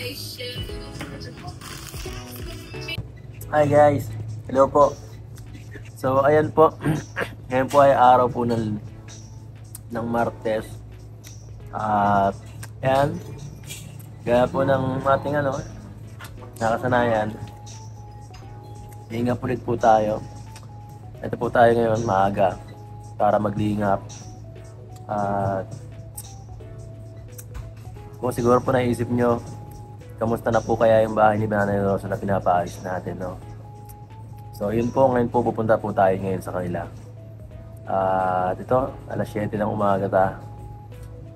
Hi guys, hello po. So ayan po, ngayon po ay araw po ng Martes. At ayan, gaya po ng ating nakasanayan, lingap ulit po tayo. Ito po tayo ngayon maaga para maglingap. At kung siguro po naisip nyo, kamusta na po kaya yung bahay ni Nanay Rosa na pinapaayos natin, no? So yun po, ngayon po pupunta po tayo ngayon sa kanila. At ito, alas 7 ng umaga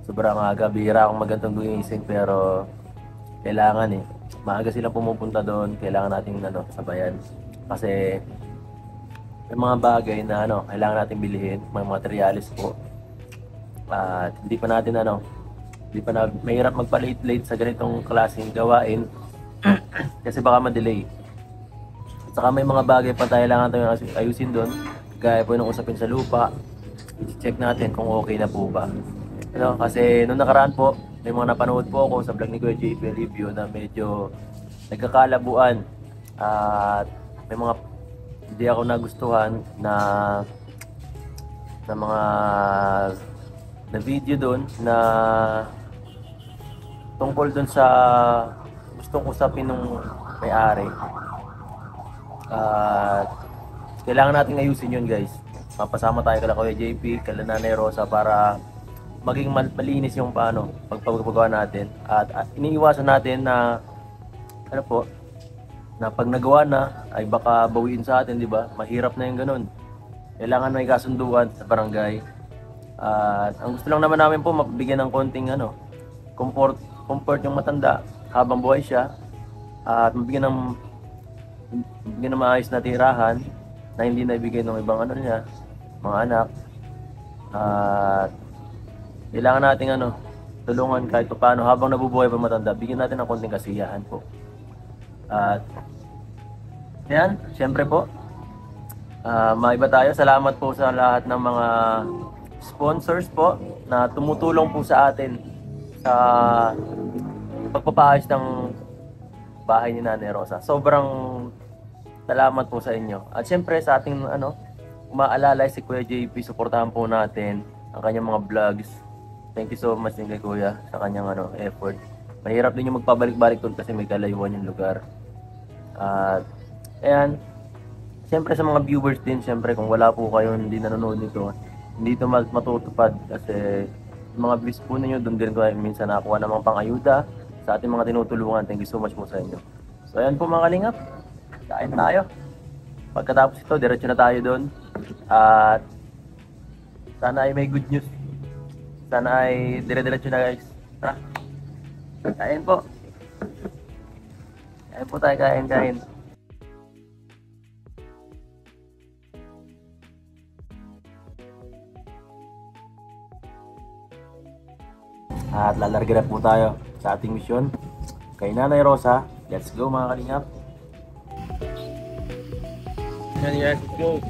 sobrang aga, bihira akong magandang gumising pero kailangan maaga silang pumupunta doon, kailangan nating sabayan. Kasi may mga bagay na kailangan nating bilhin, may materialis po. At hindi pa natin mahirap magpa-late sa ganitong klaseng gawain kasi baka ma-delay. At saka may mga bagay pa tayo kailangan natin ayusin doon, gaya po ng usapin sa lupa. I-check natin kung okay na po ba. Kasi nung nakaraan po, may mga napanood po ako sa vlog ni Kuya JP review na medyo nagkakalabuan at may mga hindi ako nagustuhan na video doon na tungkol doon sa gustong usapin ng may-ari. At kailangan nating ayusin yun, guys. Mapasama tayo kala Kuya JP, kala Nanay Rosa para maging malinis yung pagpapagawa natin. At iniiwasan natin na na pag nagawa na ay baka bawiin sa atin, di ba? Mahirap na yung ganun. Kailangan may kasunduan sa barangay. At ang gusto lang naman namin po mabigyan ng konting comfort yung matanda habang buhay siya, at mabigyan ng maayos na tirahan na hindi naibigay ng ibang mga anak. At kailangan nating tulungan kahit paano habang nabubuhay pa matanda, bigyan natin ng konting kasiyahan po. At yan, syempre po, maiba tayo. Salamat po sa lahat ng mga sponsors po na tumutulong po sa atin sa pagpapaayos ng bahay ni Nanay Rosa. Sobrang salamat po sa inyo. At syempre sa ating umaalalay si Kuya JP, suportahan po natin ang kanyang mga vlogs. Thank you so much din kay Kuya sa kanyang effort. Mahirap din yung magpabalik-balik doon kasi may kalayuan yung lugar. At ayan, syempre sa mga viewers din, syempre kung wala po kayo hindi nanonood nito, hindi ito matutupad kasi yung mga views po ninyo, doon din ko minsan nakuha ng mga pang-ayuda sa ating mga tinutulungan. Thank you so much po sa inyo. So ayan po mga kalingap, kain tayo. Pagkatapos ito, diretso na tayo doon. At sana ay may good news. Sana ay dire-diretso na, guys. Tara, kain po. Kain po tayo, kain. At lalarga na po tayo sa ating misyon kay Nanay Rosa. Let's go mga kalingap. Let's go.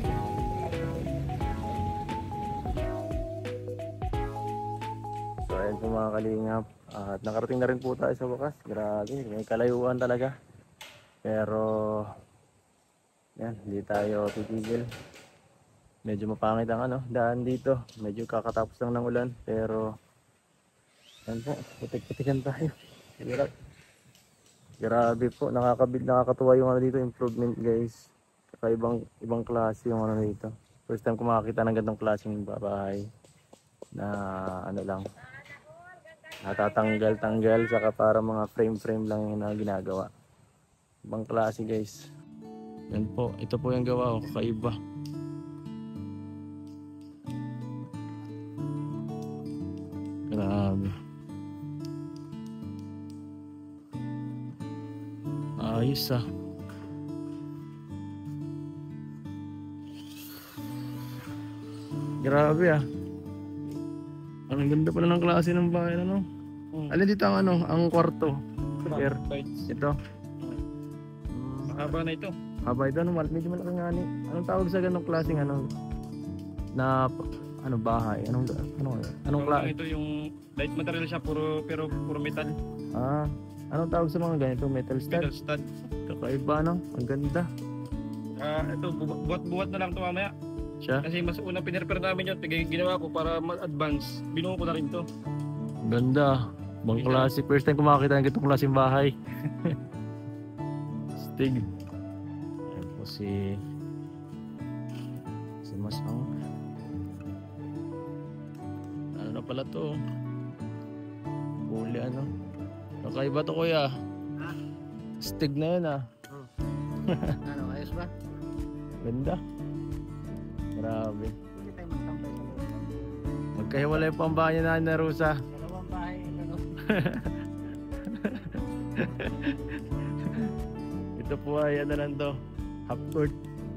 So ayan po mga kalingap. At nakarating na rin po tayo sa wakas. Grabe, may kalayuan talaga. Pero yan, hindi tayo titigil. Medyo mapangit ang daan dito. Medyo kakatapos lang ng ulan. Pero yan po, putik-putikan tayo. Grabe po, nakakatuwa yung dito, improvement guys. Saka ibang klase yung dito. First time ko makakita ng ganitong klaseng bahay na lang, natatanggal-tanggal, saka para mga frame lang yung ginagawa. Ibang klase guys. Yan po, ito po yung gawa ko, kakaiba. Grabe. Ayos Grabe Ang ganda pala ng klase ng bahay Alin dito ang kwarto? Ito. Mahaba na ito. Haba ito, medyo malaki nga ni. Anong tawag sa ganong klaseng na bahay? Anong klase? Ito yung light material siya, puro metal. Anong tawag sa mga ganito? Metal Metal stud? stud. Kakaiba no? Ang ganda. Ito, buhat na lang ito mamaya. Siya. Kasi mas unang pinrepair namin yun. Ginawa ko para ma-advance. Binuo ko na rin to. Ganda. Bang klase. First time ko makakita ng ganitong klaseng bahay. Stig. Ayan po si Masang. Ano na pala to? Huli ano? Kakaiba to kuya. Stig na yun ah. Ano, ayos ba? Ganda. Grabe. Hindi tayo magtambay sa loob. Magkahiwalay pa ang bahay na ni Rosa. Dalawang bahay, ano? Ito po ay ano lang to. Half court.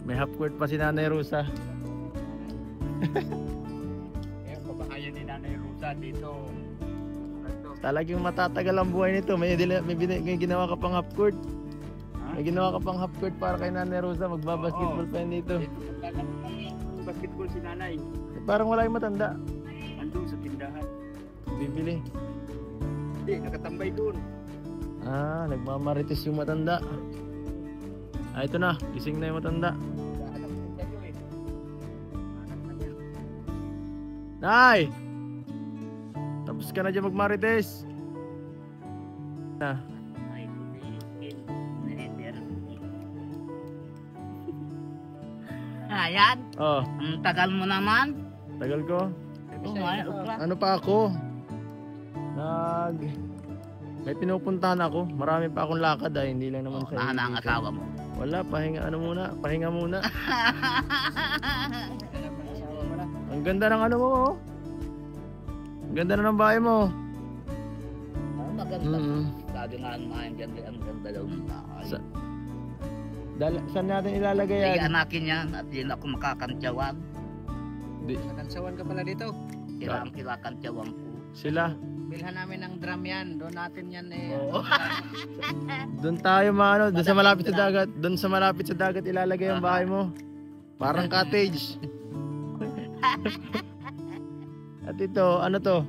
May half court pa si Nanay Rosa. Kaya pabahayan ni Nanay Rosa dito. Talagang matatagal ang buhay nito. May ginawa ka pang half court. May ginawa ka pang half court para kay Nanay Rosa. Magbabasketball pa yun dito. Dito maglalaro ng basketball si Nanay. Parang wala yung matanda. Andun sa tindahan. Bibili. Hindi, nakatambay doon. Nagmamarites yung matanda. Ito na. Gising na yung matanda. Hanap ko kayo eh. Hanap na yan. Nay! Tapos ka na dyan magmarites. Ay, never. Ayan, Oh, ang tagal mo naman. tagal ko. Ano pa ako? May pinupuntahan ako. Marami pa akong lakad hindi lang naman sa Nahan ang asawa mo. Wala, pahinga muna. Ang ganda ng ano mo, oh. Ang ganda na ng bahay mo. Maganda. Mm-hmm. Sabi nga ang ganda daw ng bahay. Saan natin ilalagay Sige, yan? anakin yan at yun ako makakantyawan. Nakantsawan ka pala dito. Sila ang kinakantyawan ko. Sila. Bilhan namin ng drum yan. Doon natin yan eh. Oo. Doon tayo maano, doon sa malapit sa dagat. Doon sa malapit sa dagat ilalagay ang bahay mo. Parang cottage. At ito, ano to?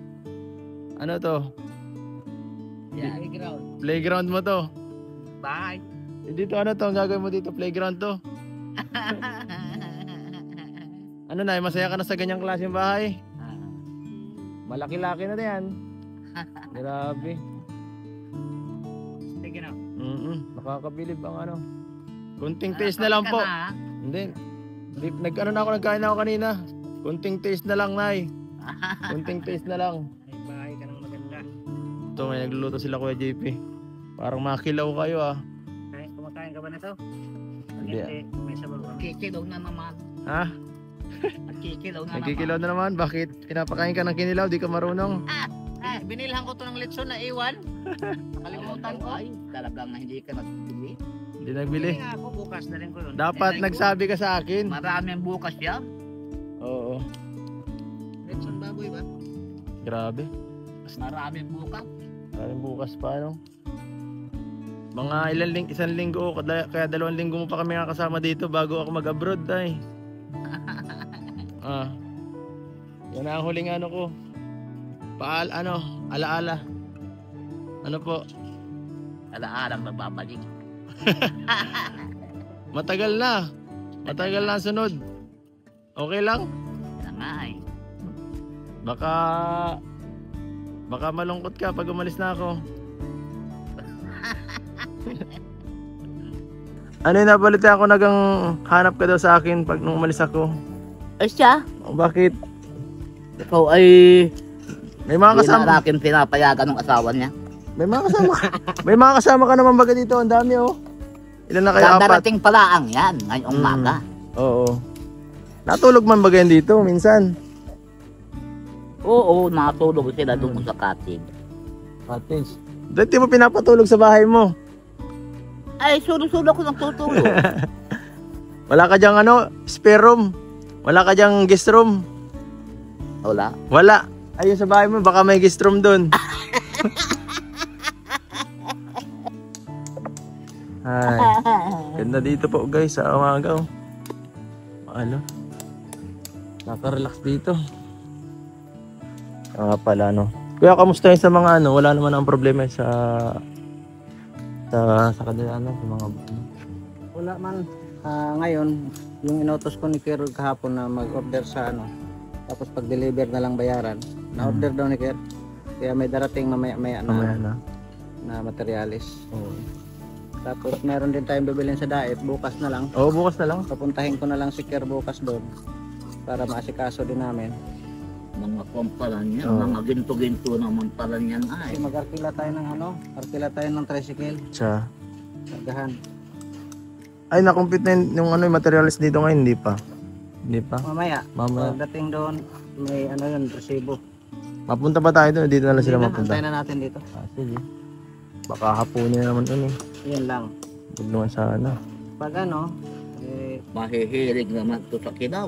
Ano to? Yeah, ground. Playground mo to. Bahay. Dito ano to? Ang gagawin mo dito? Playground to? Ano na, masaya ka na sa ganyang klaseng bahay? Malaki-laki na yan. Grabe. Sige na. Nakakabilib ang ano. Kunting taste na lang po. Hindi. Nag-ano na ako, nagkain na ako kanina. Kunting taste na lang, Nay. Kunting taste na lang. May bahay ka ng maganda. Ito, may nagluluto sila Kuya JP. Parang makilaw kayo ah. Kumakain ka ba nito? Hindi. May sabaw ka. Kikilaw na naman. Ha? Kikilaw na Nagkikilaw na naman? Bakit? Pinapakain ka ng kinilaw? Di ka marunong? Binilhan ko to ng lechon na iwan. Nakalimutan ko. Ay, talagang hindi ka nagbili. Hindi nagbili? Hindi nga ako, bukas na rin ko yun. Dapat nagsabi ka sa akin. Maraming bukas yan. Oo. Lechon baboy ba? Grabe. Maraming bukas. Maraming bukas pa, no? Mga isang linggo, kaya 2 linggo mo pa kami kasama dito bago ako mag-abroad, ay. Yan ang huling ano ko. Alaala. Ano po? Alaalang magbabalik. Matagal na ang sunod. Okay lang? Yan nga eh. Baka malungkot ka pag umalis na ako. Ano yung nabalita ako nagang hanap ka daw sa akin pag nung umalis ako? Ay siya, Bakit? ikaw ay May mga hindi kasama. na natin pinapayagan ng asawa niya. May mga kasama. May mga kasama ka naman baga dito. Ang dami oh. Ilan na kayo? 4? Darating pala ang yan ngayong umaga. Oo. Natulog man baga yan dito minsan? Oo, natulog sila doon sa cottage. Cottage. Dati mo pinapatulog sa bahay mo. Ay, sulo-sulo ko nagtutulog. Wala ka dyang spare room. Wala ka dyang guest room. Wala. Wala. Ayun sa bahay mo, baka may guest room doon. Ay, ganda dito po guys sa umaga. Naka-relax dito. Pala Kuya, kamusta yun sa mga wala naman ang problema sa sa kanila ano, sa mga Wala man. Ngayon, yung inutos ko ni Kir kahapon na mag-order sa ano. Tapos pag-deliver na lang bayaran. Na-order daw ni Kir. Kaya may darating mamaya-maya mamaya na, na. na materialis. Oo. Tapos meron din tayong bibilin sa diet. Bukas na lang. Oo, bukas na lang. Papuntahin ko na lang si Kir bukas doon. Para maasikaso din namin. Mga kumpalan yan, Oo. mga ginto-ginto naman pala yan ay. Kasi mag-arkila tayo ng ano. Arkila tayo ng tricycle. Siya. Nagahan. Ay, na-compute na yung ano, yung materials dito ngayon, hindi pa. Hindi pa. Mamaya. Mamaya. Pagdating doon, may ano yun, resibo. Mapunta pa tayo doon, dito na lang sila Hindi na, mapunta. antayin na natin dito. Ah, sige. Baka hapunin na naman yun eh. Yun lang. Huwag naman sana. Pag ano, Mahihilig naman to sa kinaw.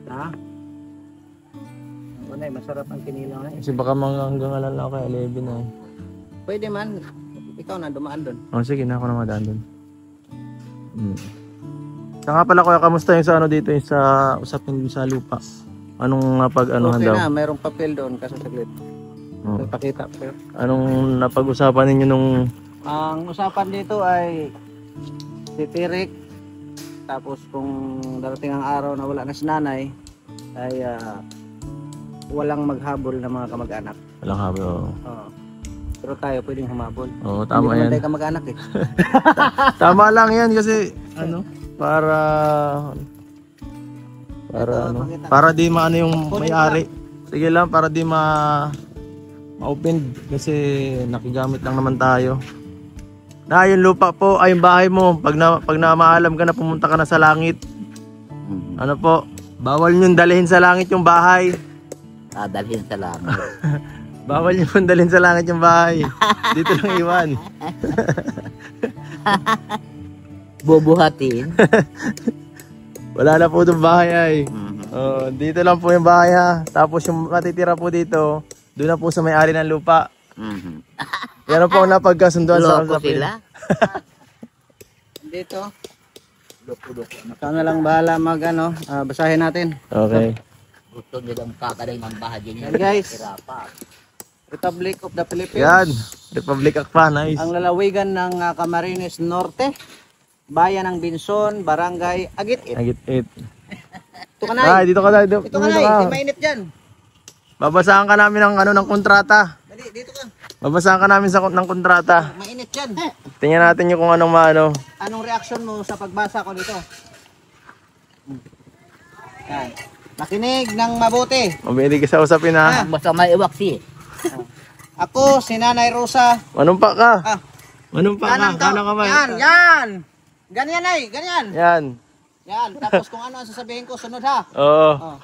ha? Ano masarap ang kinilaw na eh. Kasi baka mga hanggang alam lang kay 11 na eh. Pwede man. Ikaw na, dumaan doon. Oh, sige na ako na madaan doon. Saka pala kuya, kamusta yung sa ano dito, yung sa usapin sa lupa? Anong napag-anuhan Okay daw? na, mayroong papel doon kasi saglit. Oh. Pakita. Pero Anong napag-usapan ninyo nung... ang usapan dito ay titirik. Tapos kung darating ang araw na wala na si nanay, ay walang maghabol na mga kamag-anak. Walang habi, oo. Oo. Pero tayo pwedeng humabol. Oo, tama Hindi yan. naman tayo kamag-anak eh. Tama lang yan kasi, ano, para Ito, ano, pakita. para di maano yung Kunin may-ari. Sige lang, para di ma-open kasi nakigamit lang naman tayo. Na, yung lupa po, ay yung bahay mo, pag namaalam ka na pumunta ka na sa langit, ano po, bawal nyo dalhin sa langit yung bahay. Dadalhin sa langit. Bawal nyo dalhin sa langit yung bahay. Dito lang iwan. Bubuhatin. Wala na po itong bahay ay. Mhm. Oh, dito lang po yung bahay ha. Tapos yung matitira po dito, doon na po sa may-ari ng lupa. Mhm. Yan po ang napagkasunduan sa Loko usapin. sila. Dito. Ikaw na lang bahala mag ano, basahin natin. Okay. Gusto nilang kakaday ng bahagi niya. Yan, guys. Hirapan. Republic of the Philippines. Yan. Republic Akpa, nice. Ang lalawigan ng Camarines Norte, bayan ng Binson, Barangay Agit-it. Agit it. Ito ka Ay, na. dito ka na. Dito, Ito ka na. Di mainit dyan. Babasahan ka namin ng ano ng kontrata. Dali, dito ka. Babasahan ka namin ng kontrata. Mainit dyan. Tingnan natin yung kung anong maano. Anong reaction mo sa pagbasa ko dito? Yan. Makinig ng mabuti. Mabinig ka sa usapin ha. Basta may iwaksi. Ako, si Nanay Rosa. Manumpa ka. Ah. Manumpa ka. Kanang Kanang kamay. Yan, yan. Ganyan ay, ganyan. Yan. Yan. Tapos kung ano ang sasabihin ko, sunod ha. Oo. Oh.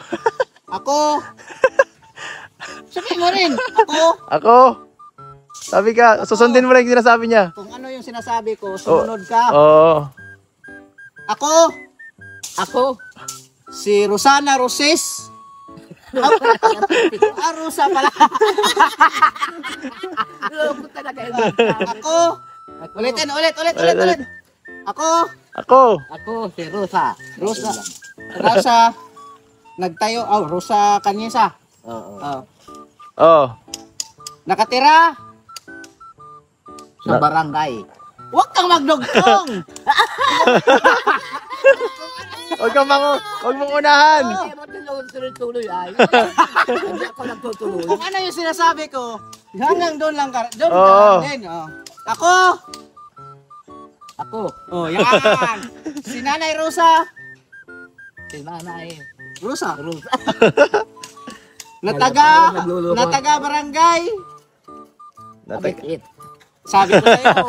Ako. Sabihin mo rin. Ako. Sabi ka, susundin mo lang yung sinasabi niya. Kung ano yung sinasabi ko, sumunod ka. Oo. Ako, si Rosana Roses. Rosa pala. Loko talaga yun. Ako. Ulit. Ako, Ako, si Rosa. Rosa. Nagtayo, Rosa Kanyesa. Oo. Oo. Nakatira. Sa barangay. Huwag kang magdugtong. Huwag mong unahan. Hindi mo tuloy ay. Hindi ako nagtutuloy. Kung ano yung sinasabi ko, hanggang doon lang ka. Doon Oo. ka din. Oh. Ako, Oh, yan. Si Nanay Rosa. si Nanay. Rosa. Rosa. Nataga barangay. Abit-it. Sabi ko sa'yo.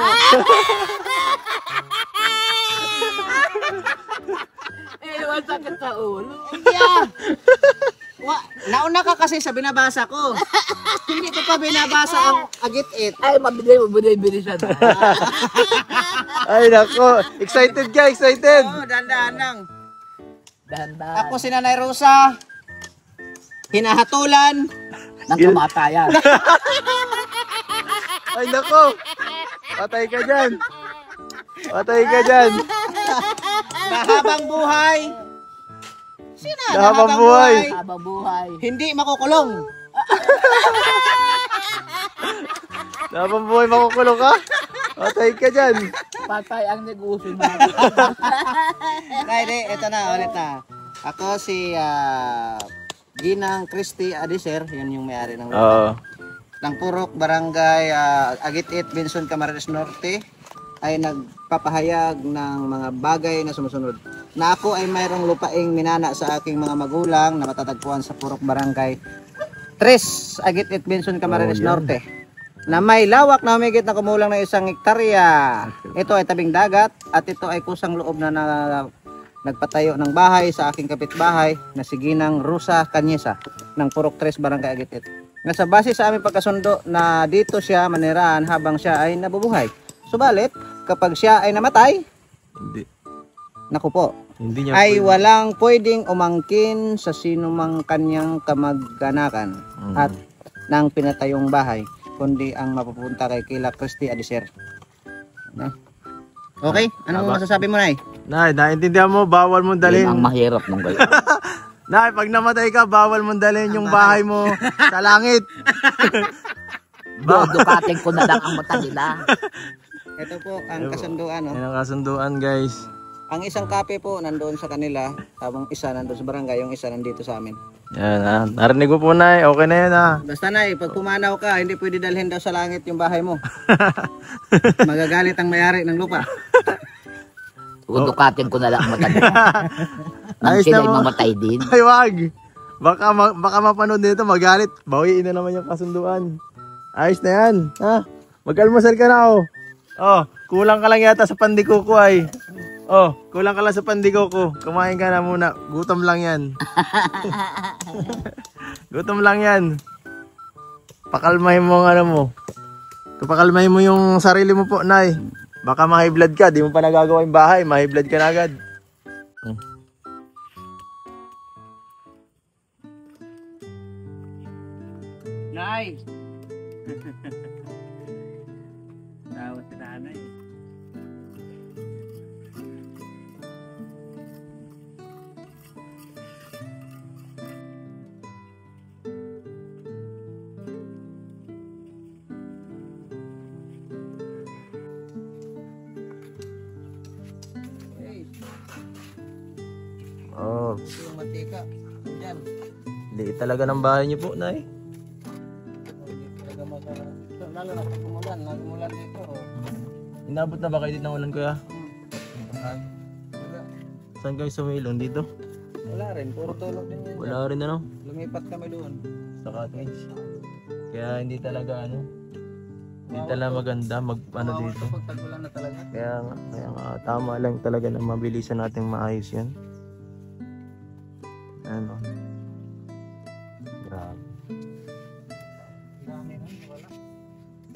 Sakit sa ulo. Yeah. Nauna ka kasi sa binabasa ko. Hindi ko pa binabasa ang agit-it. Ay, mabili siya na. Ay, nako. Excited ka, excited. Dahan-dahan lang. Dahan-dahan. Ako si Nanay Rosa. Hinahatulan. Nang tumatayan. Ay, nako. Patay ka dyan. Patay ka dyan. Nahabang buhay. Sino? Nahabang buhay. Habang buhay. Hindi makukulong. Habang buhay makukulong ka? Patay ka dyan. Patay ang negosyo mo. Hindi, ito na, ulit na. Ako si Ginang Christy Adiser, yun yung may-ari ng lupa. Oo. Ng Purok, Barangay Agitit, Binson, Camarines Norte ay nagpapahayag ng mga bagay na sumusunod. Na ako ay mayroong lupaing minana sa aking mga magulang na matatagpuan sa Purok, Barangay 3, Agitit, Binson, Camarines Norte. Na may lawak na humigit na kumulang na 1 hektarya. Ito ay tabing dagat at ito ay kusang loob na nagpatayo ng bahay sa aking kapitbahay na si Ginang Rosa Canyesa ng Purok 3, Barangay Agitit. Nga sa base sa aming pagkasundo na dito siya manirahan habang siya ay nabubuhay. Subalit, kapag siya ay namatay, Hindi. naku po, Hindi niya ay pwede. walang pwedeng umangkin sa sinumang kanyang kamag-anakan at ng pinatayong bahay, kundi ang mapupunta kay Kila Christy Adiser. No? Okay? Anong Aba. masasabi mo, Nay? Nay, naintindihan mo, bawal mong Yun ang dalhin. mahirap nung gayon. Nay, pag namatay ka, bawal mong dalhin yung bahay mo sa langit. Dudukatin ko na lang ang mata nila. Ito po ang kasunduan. No? Yan ang kasunduan, guys. Ang isang kape po nandoon sa kanila, habang isa nandoon sa barangay, yung isa nandito sa amin. Yan, narinig ko po, Nay. Okay na yan, Basta, Nay, pag pumanaw ka, hindi pwede dalhin daw sa langit yung bahay mo. Magagalit ang may-ari ng lupa. Dudukatin ko na lang ang mata nila. Nang Ayos sila na ay mo. mamatay din. Ay, wag. Baka mapanood nito, magalit. Bawiin na naman yung kasunduan. Ayos na yan. Ha? Mag-almusal ka na, oh. Oh, kulang ka lang yata sa pandikuko ay. Oh, kulang ka lang sa pandikuko. Kumain ka na muna. Gutom lang yan. Gutom lang yan. Pakalmahin mo ang ano mo. Pakalmahin mo yung sarili mo po, Nay. Baka ma-high blood ka. Di mo pa nagagawa yung bahay. Ma-high blood ka na agad. Nay! Tawad si nanay. Oh, Ito yung mantika. Diyan. liit talaga ng bahay niyo po, Nay. Lalo na pag umulan, nagumulan dito. Inabot na ba kayo dito ng ulan, kuya? Wala. Saan kayo sumilong dito? Wala rin, puro tulog din yan. Wala rin ano, Lumipat kami doon. sa cottage. Kaya hindi talaga ano, hindi talaga maganda ano dito. Kapag tag-ulan na talaga. Kaya nga tama lang talaga na mabilisan nating maayos yan. Ano? Grabe.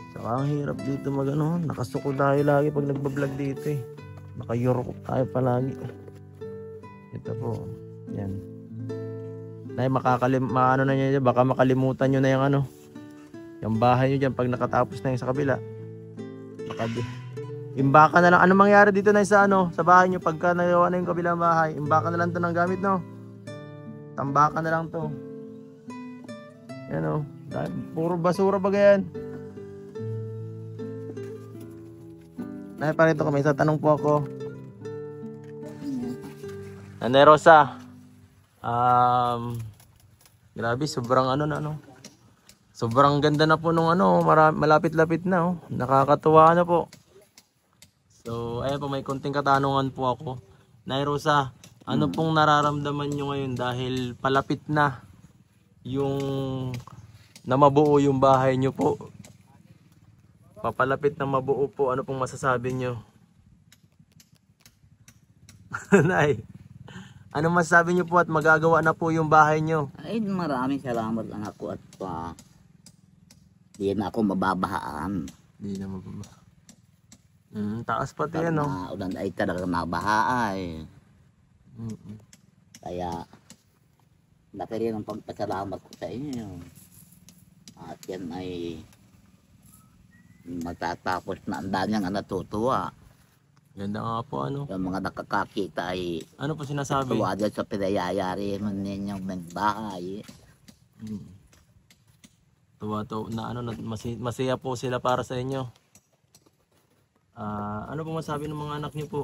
Saka ang hirap dito magano, nakasuko tayo lagi pag nagbablog dito eh. Nakayurok tayo palagi. Ito po, yan. Nay, maano na niya dyan, baka makalimutan nyo na yung ano, yung bahay nyo dyan pag nakatapos na yung sa kabila. Imbaka na lang, ano mangyari dito na sa ano, sa bahay nyo pagka nagawa na yung kabilang bahay, imbaka na lang to ng gamit, no? Tambaka na lang to. Yan o, puro basura ba yan? Nay, parito ko, may isa tanong po ako. Nanay Rosa, grabe, sobrang ano na, no? Sobrang ganda na po nung ano, malapit-lapit na, oh. Nakakatuwa na po. So, ayan po, may konting katanungan po ako. Nay Rosa, ano pong nararamdaman nyo ngayon dahil palapit na yung na mabuo yung bahay nyo po? Papalapit na mabuo po, ano pong masasabi nyo? Nay, ano masasabi nyo po at magagawa na po yung bahay nyo? Ay, maraming salamat anak ko at di na ako mababahaan. Hindi na mababa. Taas pati Pag yan, no? ulan ay talaga nabaha ay. Kaya laki rin ang pagpasalamat ko sa inyo. At yan ay matatapos na ang danyang natutuwa. Ganda nga po, ano? Yung mga nakakakita ay Ano po sinasabi? tuwa dyan sa pinayayari mo ninyong bahay. Tuwa to na ano, masaya po sila para sa inyo. Ano po masabi ng mga anak niyo po?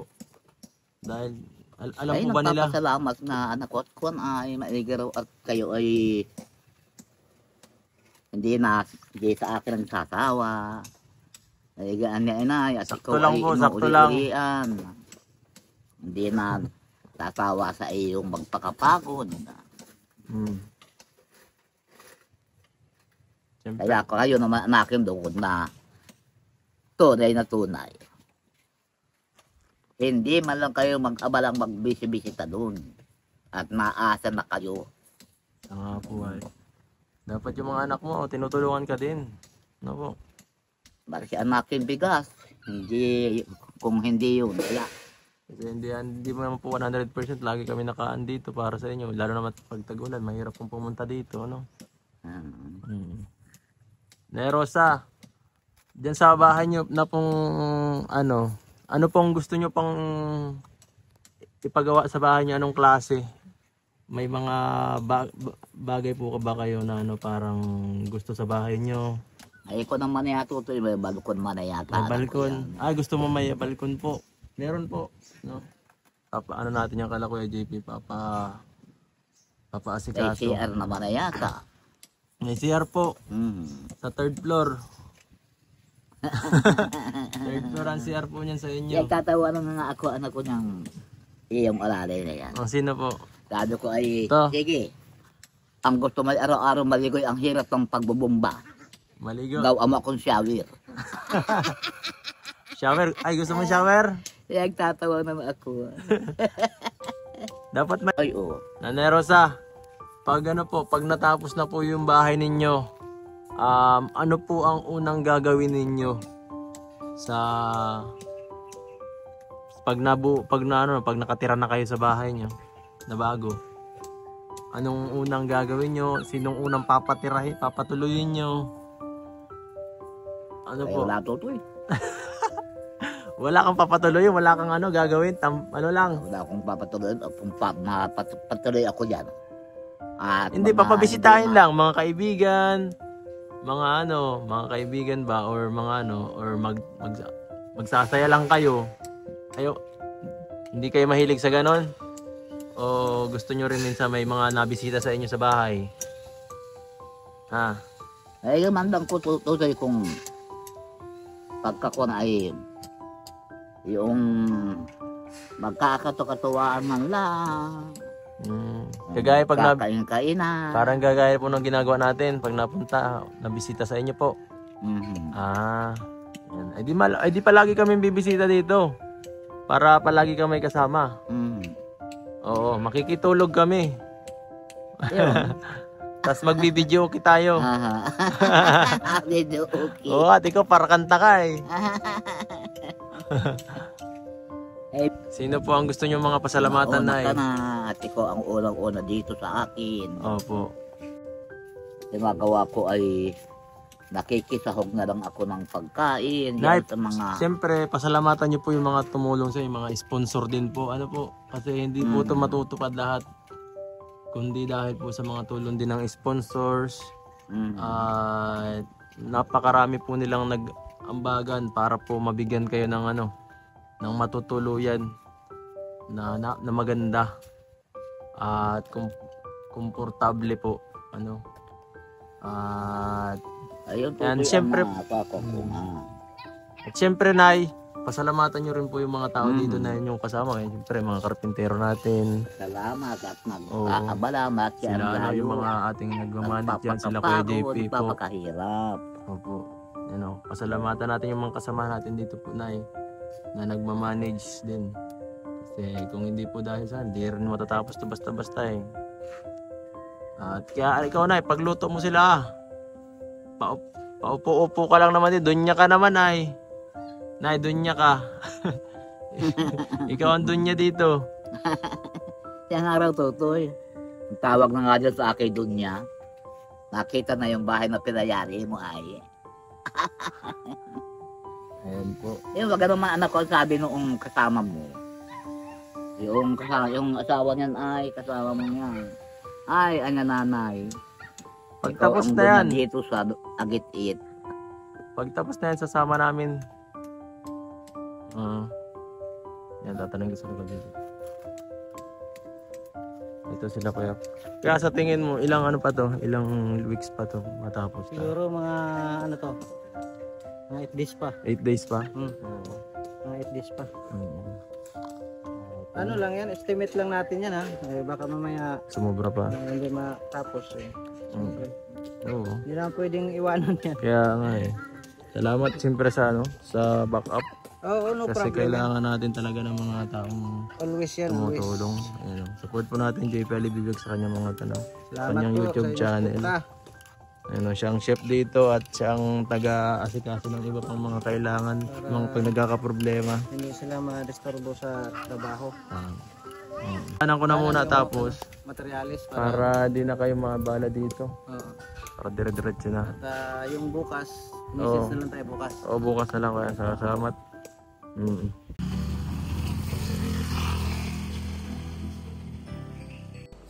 Dahil alam Ay, po ba nila? nagpapasalamat na anak ko at kung ay maigaraw at kayo ay hindi sa akin ang sasawa. Naigaan niya inay at Sakto ikaw lang ay po, sakto lang. inuuli-ulian. Hindi na sasawa sa iyong magpakapagod. Hmm. Siyempre. Kaya kayo naman anakin doon na tunay na tunay. Hindi man lang kayo mag-abalang magbisi-bisita doon. At maasa na kayo. Nga po ay. Dapat yung mga anak mo, tinutulungan ka din. Ano po? Basta si anakin bigas. Hindi, kung hindi yun. Kaya, Kasi hindi mo naman po 100% lagi kami nakaan dito para sa inyo. Lalo naman pag tag-ulan, mahirap pong pumunta dito. Ano? Rosa, dyan sa bahay nyo na pong ano pong gusto nyo pang ipagawa sa bahay nyo? Anong klase? May mga bagay po ba kayo na parang gusto sa bahay nyo? ay ko naman yata ito. May balkon man na yata. May balkon. Ay, gusto mo may balkon po? Meron po. No? Ano natin yung kala Kuya JP? Papa May asikaso. CR naman na yata. May CR po. Sa 3rd floor. 3rd floor ang CR po niyan sa inyo. Kaya tatawa na nga ako, anak ko niyang iyong alalay na yan. Ang sino po? Sabi ko ay, Ito. sige, ang gusto mo araw-araw maligoy ang hirap ng pagbubumba. Maligo. Daw ama kong shower. Shower. Ay, gusto mo shower? Kaya tatawa naman ako. Dapat may... Ay, oo. Nanay Rosa, pag natapos na po yung bahay ninyo, ano po ang unang gagawin ninyo sa pag nakatira na kayo sa bahay nyo na bago? Anong unang gagawin nyo? Sinong unang papatuloyin nyo? Ano Ay, po? wala to eh. Wala kang papatuloy, wala kang gagawin, ano lang. Wala akong papatuloy. Kung mapatuloy ako dyan. At Hindi, mga- papabisitahin hindi lang, mga kaibigan, mga kaibigan ba, or magsasaya lang kayo. Hindi kayo mahilig sa ganon? O gusto nyo rin minsan may mga nabisita sa inyo sa bahay? Ha? Ay, mandang ko tutoy kung pagkakon ay yung magkakatukatuwaan man lang. Kagaya pag kainan. parang gagaya po ng ginagawa natin pag nabisita sa inyo po. Yan. Ay di palagi kami bibisita dito. Para palagi kami kasama. Oo, makikitulog kami. Tapos magbibideo tayo. Video okay. Oo, ate ko, para kanta ka eh. Sino po ang gusto nyo mga pasalamatan na eh? Ate ko ang unang-una dito sa akin. Opo. Ginagawa ko ay nakikisahog na lang ako ng pagkain. Nay, Yan sa mga... Siyempre, pasalamatan nyo po yung mga tumulong sa mga sponsor din po. Ano po? Kasi hindi po ito matutupad lahat. Kundi dahil po sa mga tulong din ng sponsors. Napakarami po nilang nag-ambagan para po mabigyan kayo ng ng matutuluyan na maganda at komportable po. At Ayun, yan, tutoy siyempre, ang ako ko nga. at syempre, Nay, pasalamatan nyo rin po yung mga tao dito na inyong kasama. Siyempre, mga karpintero natin. Salamat at Oo. nag-aabalamat. Sila yung mga ating nagmamanage dyan. Sila Kuya JP po. Papakahirap. Opo. Pasalamatan natin yung mga kasama natin dito po, Nay, na nagmamanage din. Kasi kung hindi po dahil sa hindi rin matatapos to basta-basta eh. At kaya ikaw, Nay, pagluto mo sila. Paupo-upo ka lang naman din. Dunya ka naman, Nay. Nay, dunya ka. Ikaw ang dunya dito. Yung araw, Totoy. Ang tawag na nga dyan sa akin doon niya. Nakita na yung bahay na pinayari mo ay. Ayan po. Yung wag naman anak ko sabi noong kasama mo. Yung asawa niyan ay kasama mo niyan. Ay, ang nanay. Pagtapos Ikaw na yan. ang dito sa Agit-it. Pagtapos na yan, sasama namin. Yan, tatanungin ko sa likod dito. Ito sila kuya. Kaya sa tingin mo, ilang ano pa to? Ilang weeks pa to matapos? Siguro mga ano to, mga 8 days pa. 8 days pa? Mga 8 days pa. Mm. Ano lang yan, estimate lang natin yan ha. Eh, baka mamaya Sumobra pa. hindi matapos eh. Oo. Hindi naman pwedeng iwanan yan. Kaya nga eh. Salamat siyempre sa ano, sa backup. Oo, no Kasi problem. kailangan natin talaga ng mga taong Always yan, always. tumutulong. Ayun. Support po natin JPL Bibig sa kanyang mga tanong. Salamat Kanyang po YouTube sa inyong channel. suporta. Ayun, siyang chef dito at siyang taga-asikaso ng iba pang mga kailangan, mga pag nagkakaproblema. Hindi sila ma-disturbo sa trabaho. Tanan ko na muna tapos Materialis para di na kayo mabala dito. Oo. Para dire-diretso na. At yung bukas, Oo. message na lang tayo bukas. O bukas na lang kaya salamat.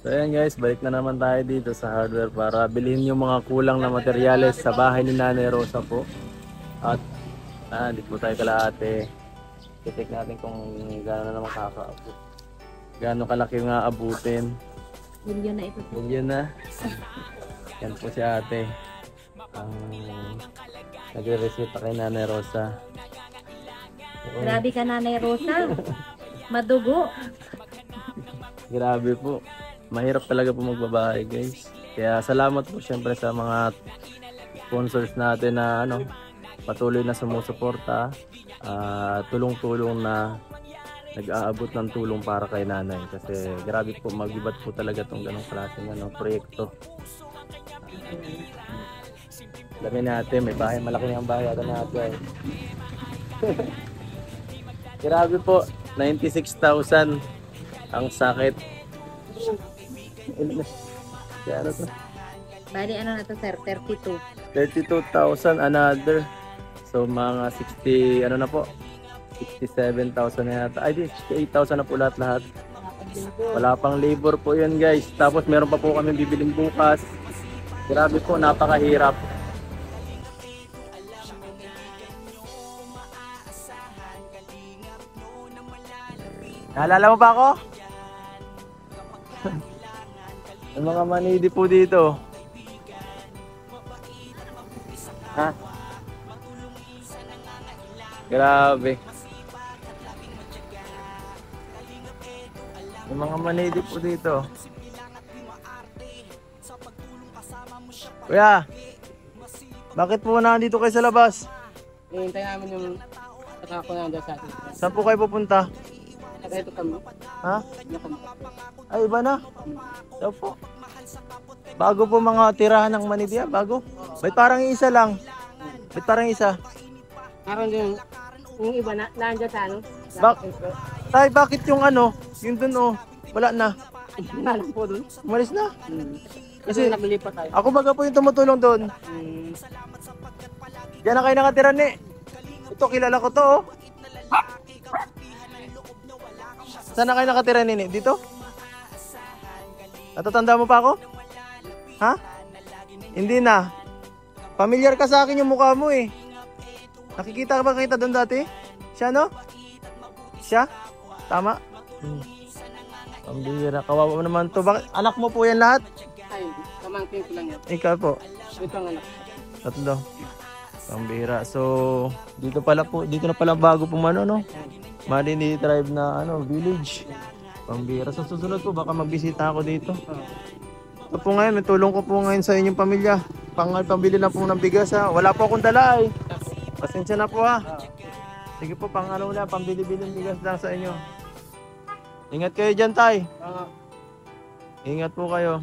So ayan guys, balik na naman tayo dito sa hardware para bilhin yung mga kulang na materyales sa bahay ni Nanay Rosa po. At di po tayo kalahati. I-check natin kung gaano na makakaabot. Gaano kalaki yung aabutin. Milyon na ito. Milyon na. Yan po si ate. Ang nagre-resita kay Nanay Rosa. Grabe ka, Nanay Rosa. Madugo. Grabe po. Mahirap talaga po magbabahay guys. Kaya salamat po syempre sa mga sponsors natin na ano, patuloy na sumusuporta. Tulong-tulong na nag-aabot ng tulong para kay nanay. Kasi grabe po, mag-ibat po talaga itong ganong klaseng proyekto. Alamin natin, may bahay, malaki na ang bahay ata natin. Grabe po, 96,000 ang sakit. Kaya ano to? Bali, ano na to, sir? 32. 32,000 another. So mga 60, ano na po? 67,000 na yata. Ay, di, 68,000 na po lahat-lahat. Wala pang labor po yun guys. Tapos meron pa po kami bibiling bukas. Grabe po, napakahirap. Naalala mo ba ako? Yung mga manidi po dito. Ha? Grabe. Yung mga manidi po dito. Kuya, bakit po nandito kayo sa labas? Hihintay namin yung ako na doon sa atin. Saan po kayo pupunta? Ito kami. Ha? Ay, iba na. Daw po. Bago po mga tirahan ng manidya, bago. Ba't parang isa lang? Ba't parang isa? Parang yung iba na, nandiyan sa ano? Tay, bakit yung ano? Yung dun oh, wala na. Nalang po doon. Umalis na. Kasi naglipat tayo. Ako baga po yung tumutulong doon. Diyan na kayo nakatira ni. Ito, kilala ko to oh. Saan na kayo nakatira nini? Dito? Natatanda mo pa ako? Ha? Hindi na. Familiar ka sa akin yung mukha mo eh. Nakikita ka ba kita doon dati? Siya no? Siya? Tama? Pambira. Kawawa mo naman to. Bakit? Anak mo po yan lahat? Ay, kamangkin ko lang yan. Ikaw po. Ito ang anak. Tatlo. Pambira. So, dito pala po, dito na pala bago pumano, no? Malini tribe na village. Pambira. Sa susunod po, baka magbisita ako dito. Ito po ngayon, may tulong ko po ngayon sa inyong pamilya. Pambili na po ng bigas ha. Wala po akong dala eh. Pasensya na po ha. Sige po, pambili-bili ng bigas lang sa inyo. Ingat kayo dyan, tay. Ingat po kayo.